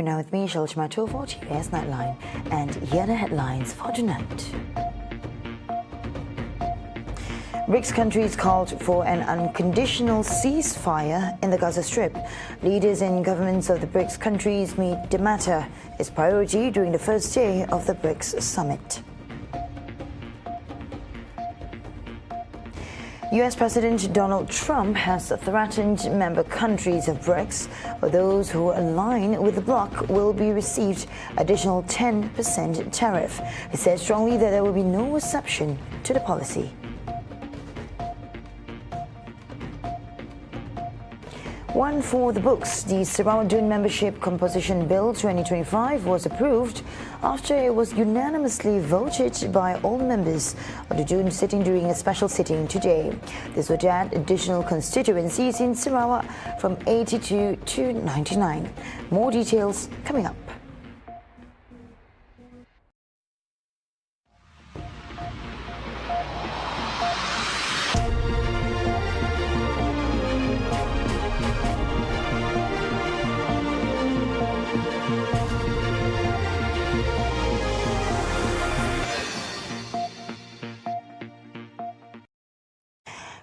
You're now with me, Shalchmato, for TVS Nightline, and here are the headlines for tonight. BRICS countries called for an unconditional ceasefire in the Gaza Strip. Leaders and governments of the BRICS countries made the matter its priority during the first day of the BRICS summit. US President Donald Trump has threatened member countries of BRICS, or those who align with the bloc will be received additional 10% tariff. He said strongly that there will be no exception to the policy. One for the books. The Sarawak Dun Membership Composition Bill 2025 was approved after it was unanimously voted by all members of the Dun sitting during a special sitting today. This would add additional constituencies in Sarawak from 82 to 99. More details coming up.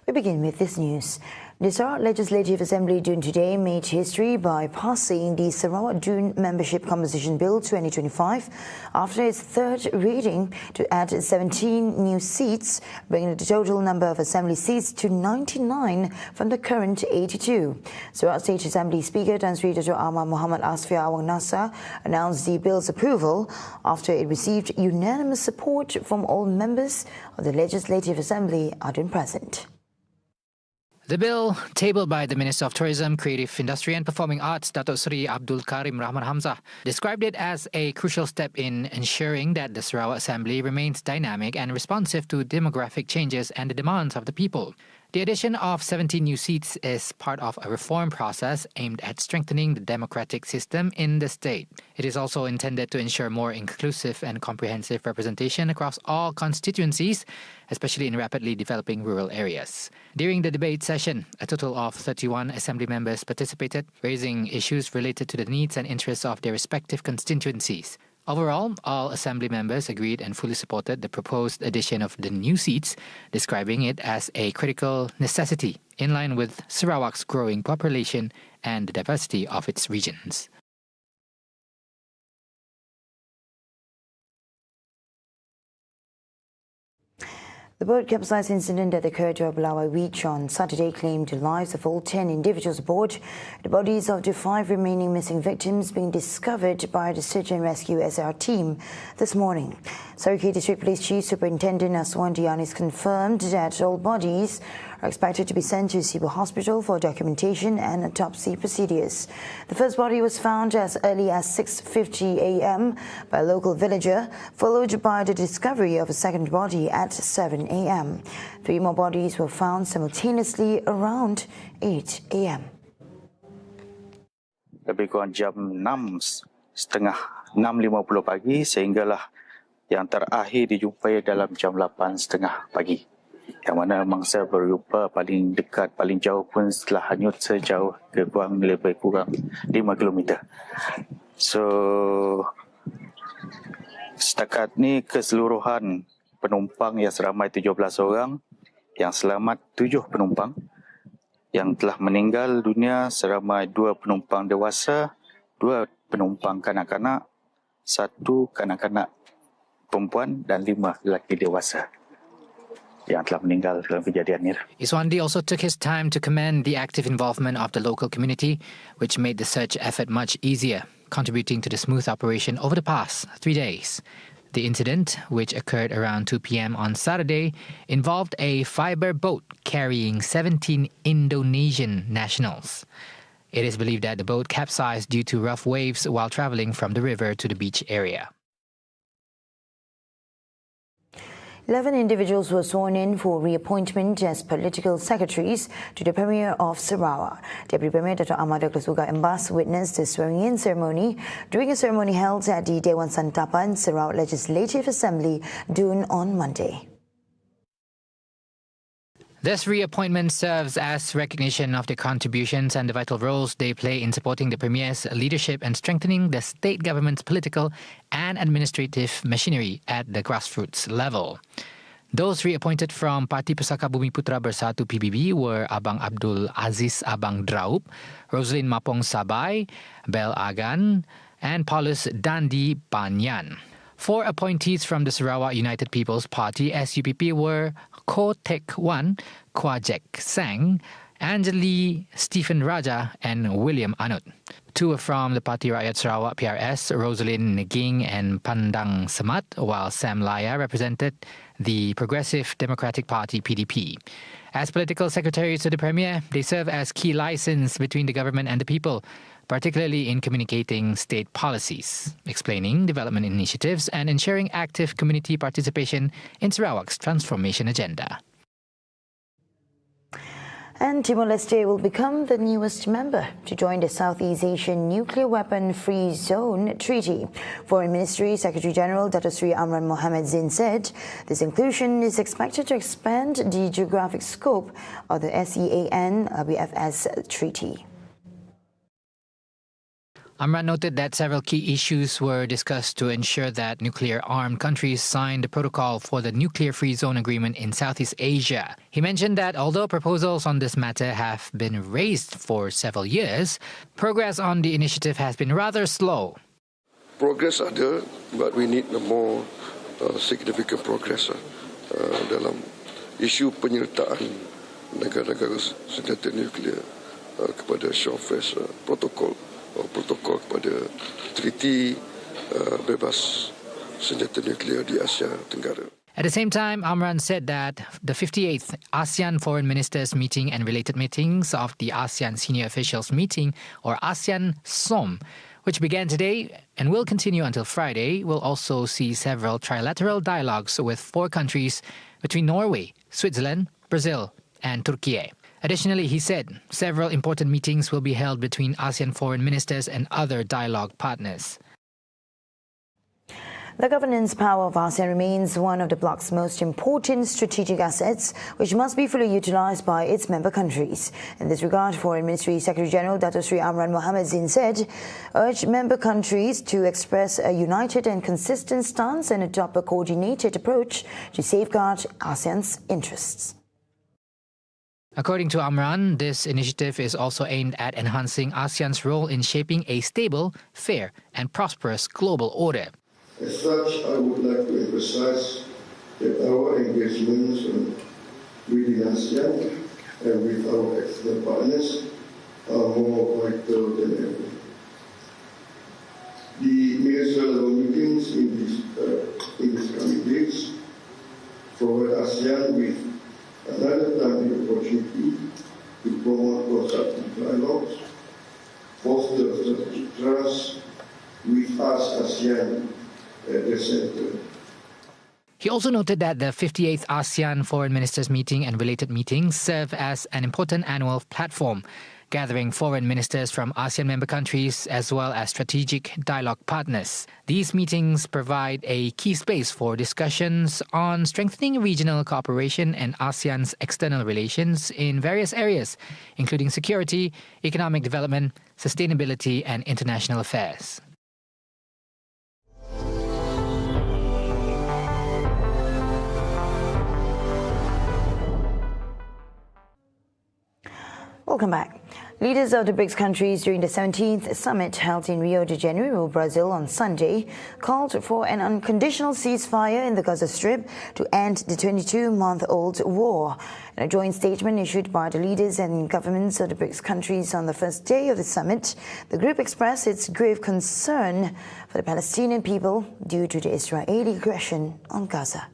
We begin with this news. The Sarawak Legislative Assembly Dun today made history by passing the Sarawak Dun Membership Composition Bill 2025 after its third reading to add 17 new seats, bringing the total number of Assembly seats to 99 from the current 82. Sarawak State Assembly Speaker Tan Sri Dr. Ahmad Muhammad Asfia Awang Nasser announced the bill's approval after it received unanimous support from all members of the Legislative Assembly Dun present. The bill, tabled by the Minister of Tourism, Creative Industry and Performing Arts, Datuk Seri Abdul Karim Rahman Hamzah, described it as a crucial step in ensuring that the Sarawak Assembly remains dynamic and responsive to demographic changes and the demands of the people. The addition of 17 new seats is part of a reform process aimed at strengthening the democratic system in the state. It is also intended to ensure more inclusive and comprehensive representation across all constituencies, especially in rapidly developing rural areas. During the debate session, a total of 31 Assembly members participated, raising issues related to the needs and interests of their respective constituencies. Overall, all Assembly members agreed and fully supported the proposed addition of the new seats, describing it as a critical necessity in line with Sarawak's growing population and the diversity of its regions. The boat capsize incident that occurred off Belawai Beach on Saturday claimed the lives of all 10 individuals aboard. The bodies of the 5 remaining missing victims being discovered by the Search and Rescue SR team this morning. Sarawak District Police Chief Superintendent Aswan Dianis confirmed that all bodies are expected to be sent to Sibu Hospital for documentation and autopsy procedures. The first body was found as early as 6:50 a.m. by a local villager, followed by the discovery of a second body at 7 a.m. 3 more bodies were found simultaneously around 8 a.m. Lebih kurang jam 6.30, 6.50 pagi sehinggalah yang terakhir dijumpai dalam jam 8.30 pagi. Yang mana mangsa berjumpa paling dekat, paling jauh pun setelah hanyut sejauh lebih kurang 5 km. So, setakat ni keseluruhan penumpang yang seramai 17 orang, yang selamat 7 penumpang, yang telah meninggal dunia seramai 2 penumpang dewasa, 2 penumpang kanak-kanak, 1 kanak-kanak perempuan dan 5 lelaki dewasa yang telah meninggal dalam kejadian ini. Iswandi also took his time to commend the active involvement of the local community, which made the search effort much easier, contributing to the smooth operation over the past 3 days. The incident, which occurred around 2 p.m. on Saturday, involved a fiber boat carrying 17 Indonesian nationals. It is believed that the boat capsized due to rough waves while traveling from the river to the beach area. 11 individuals were sworn in for reappointment as political secretaries to the Premier of Sarawak. Deputy Premier Dr. Ahmad Douglas Uga Embas witnessed the swearing-in ceremony during a ceremony held at the Dewan Santapan Sarawak Legislative Assembly Dun on Monday. This reappointment serves as recognition of the contributions and the vital roles they play in supporting the Premier's leadership and strengthening the state government's political and administrative machinery at the grassroots level. Those reappointed from Parti Pusaka Bumi Putra Bersatu PBB were Abang Abdul Aziz Abang Draup, Roslyn Mapong Sabai, Bel Agan, and Paulus Dandi Banyan. 4 appointees from the Sarawak United People's Party SUPP were Ko Tek Wan, Kwajek Sang, Angeli Stephen Raja, and William Anut. 2 were from the Parti Rakyat Sarawak PRS, Rosalind Neging and Pandang Semat, while Sam Laya represented the Progressive Democratic Party PDP. As political secretaries to the Premier, they serve as key liaisons between the government and the people, particularly in communicating state policies, explaining development initiatives, and ensuring active community participation in Sarawak's transformation agenda. And Timor-Leste will become the newest member to join the Southeast Asian Nuclear Weapon Free Zone Treaty. Foreign Ministry Secretary General Dato Sri Amran Mohamed Zin said this inclusion is expected to expand the geographic scope of the SEAN-WFS treaty. Amran noted that several key issues were discussed to ensure that nuclear-armed countries sign the protocol for the Nuclear Free Zone Agreement in Southeast Asia. He mentioned that although proposals on this matter have been raised for several years, progress on the initiative has been rather slow. Progress ada, but we need more significant progress dalam isu penyertaan negara-negara senjata nuklear kepada Showface protokol kepada Treaty bebas senjata nuklear di Asia Tenggara. At the same time, Amran said that the 58th ASEAN Foreign Ministers Meeting and related meetings of the ASEAN Senior Officials Meeting, or ASEAN SOM, which began today and will continue until Friday, will also see several trilateral dialogues with 4 countries between Norway, Switzerland, Brazil, and Turkey. Additionally, he said several important meetings will be held between ASEAN foreign ministers and other dialogue partners. The governance power of ASEAN remains one of the bloc's most important strategic assets, which must be fully utilized by its member countries. In this regard, Foreign Ministry Secretary General Dato Sri Amran Mohamed Zin said, urged member countries to express a united and consistent stance and adopt a coordinated approach to safeguard ASEAN's interests. According to Amran, this initiative is also aimed at enhancing ASEAN's role in shaping a stable, fair, and prosperous global order. As such, I would like to emphasize that our engagements within ASEAN and with our external partners are more vital than ever. The ministerial meetings in these coming days provide ASEAN with another timely opportunity to promote constructive dialogues, foster strategic trust with us ASEAN at the center. He also noted that the 58th ASEAN Foreign Ministers Meeting and related meetings serve as an important annual platform, gathering foreign ministers from ASEAN member countries as well as strategic dialogue partners. These meetings provide a key space for discussions on strengthening regional cooperation and ASEAN's external relations in various areas, including security, economic development, sustainability, and international affairs. Welcome back. Leaders of the BRICS countries during the 17th summit held in Rio de Janeiro, Brazil on Sunday called for an unconditional ceasefire in the Gaza Strip to end the 22-month-old war. In a joint statement issued by the leaders and governments of the BRICS countries on the first day of the summit, the group expressed its grave concern for the Palestinian people due to the Israeli aggression on Gaza.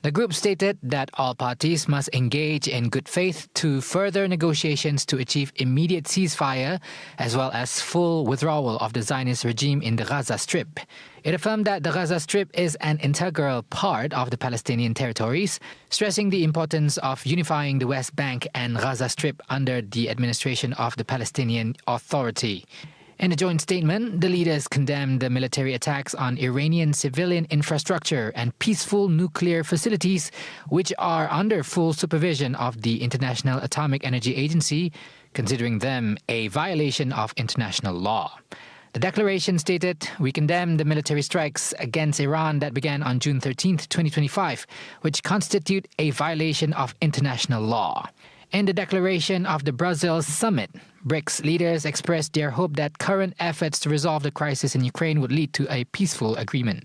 The group stated that all parties must engage in good faith to further negotiations to achieve immediate ceasefire as well as full withdrawal of the Zionist regime in the Gaza Strip. It affirmed that the Gaza Strip is an integral part of the Palestinian territories, stressing the importance of unifying the West Bank and Gaza Strip under the administration of the Palestinian Authority. In a joint statement, the leaders condemned the military attacks on Iranian civilian infrastructure and peaceful nuclear facilities, which are under full supervision of the International Atomic Energy Agency, considering them a violation of international law. The declaration stated, "We condemn the military strikes against Iran that began on June 13, 2025, which constitute a violation of international law." In the declaration of the Brussels summit, BRICS leaders expressed their hope that current efforts to resolve the crisis in Ukraine would lead to a peaceful agreement.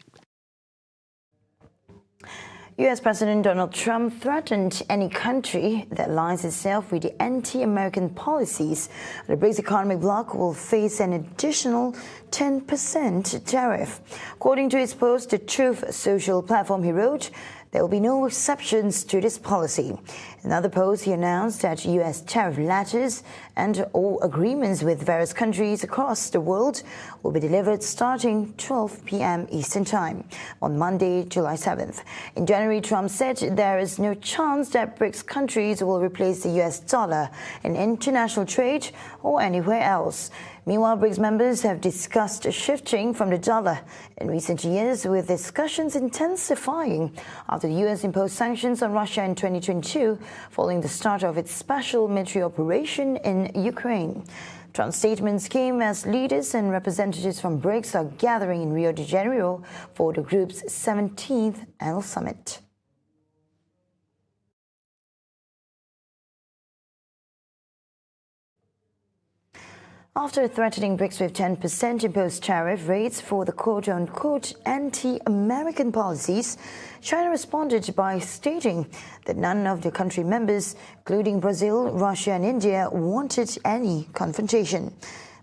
U.S. President Donald Trump threatened any country that aligns itself with the anti-American policies of the BRICS economic bloc will face an additional 10% tariff. According to his post, the Truth Social platform, he wrote, "There will be no exceptions to this policy." In another post, he announced that U.S. tariff letters and all agreements with various countries across the world will be delivered starting 12 p.m. Eastern Time on Monday, July 7th. In January, Trump said there is no chance that BRICS countries will replace the U.S. dollar in international trade or anywhere else. Meanwhile, BRICS members have discussed shifting from the dollar in recent years, with discussions intensifying after the U.S. imposed sanctions on Russia in 2022 following the start of its special military operation in Ukraine. Trump's statements came as leaders and representatives from BRICS are gathering in Rio de Janeiro for the group's 17th annual summit. After threatening BRICS with 10% imposed tariff rates for the quote-unquote anti-American policies, China responded by stating that none of the country members, including Brazil, Russia and India, wanted any confrontation.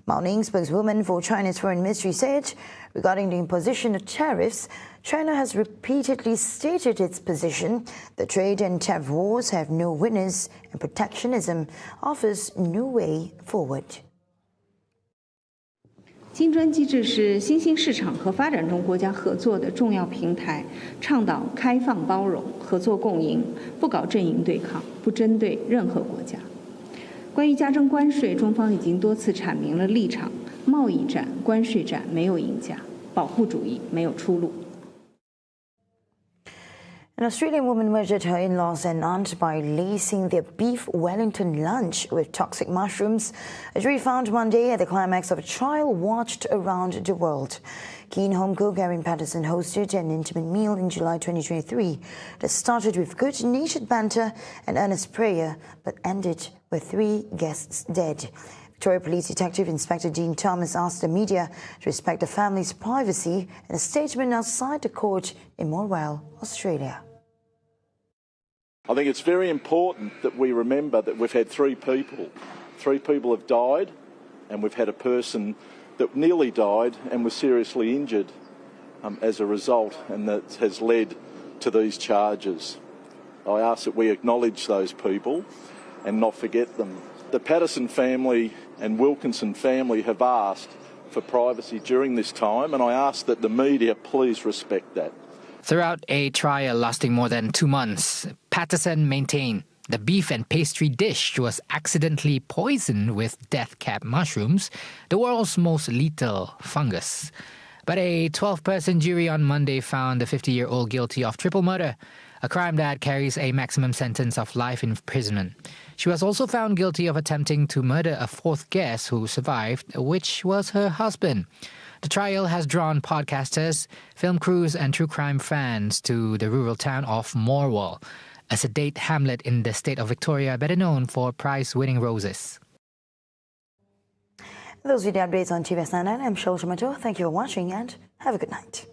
Mao Ning, spokeswoman for China's foreign ministry, said, regarding the imposition of tariffs, China has repeatedly stated its position that trade and tariff wars have no winners and protectionism offers no way forward. 金砖机制是新兴市场和发展中国家合作的重要平台，倡导开放包容、合作共赢，不搞阵营对抗，不针对任何国家。关于加征关税，中方已经多次阐明了立场：贸易战、关税战没有赢家，保护主义没有出路。 An Australian woman murdered her in-laws and aunt by lacing their beef Wellington lunch with toxic mushrooms. A jury found Monday at the climax of a trial watched around the world. Keen home cook Erin Patterson hosted an intimate meal in July 2023 that started with good-natured banter and earnest prayer, but ended with 3 guests dead. Victoria Police Detective Inspector Dean Thomas asked the media to respect the family's privacy in a statement outside the court in Morwell, Australia. I think it's very important that we remember that we've had 3 people. 3 people have died, and we've had a person that nearly died and was seriously injured as a result, and that has led to these charges. I ask that we acknowledge those people and not forget them. The Patterson family and Wilkinson family have asked for privacy during this time, and I ask that the media please respect that. Throughout a trial lasting more than 2 months, Patterson maintained the beef and pastry dish was accidentally poisoned with death cap mushrooms, the world's most lethal fungus. But a 12-person jury on Monday found the 50-year-old guilty of triple murder, a crime that carries a maximum sentence of life imprisonment. She was also found guilty of attempting to murder a 4th guest who survived, which was her husband. The trial has drawn podcasters, film crews and true crime fans to the rural town of Morwell, a sedate hamlet in the state of Victoria better known for prize-winning roses. Those are the updates on TVS Nightline. I'm Shol Tomato. Thank you for watching and have a good night.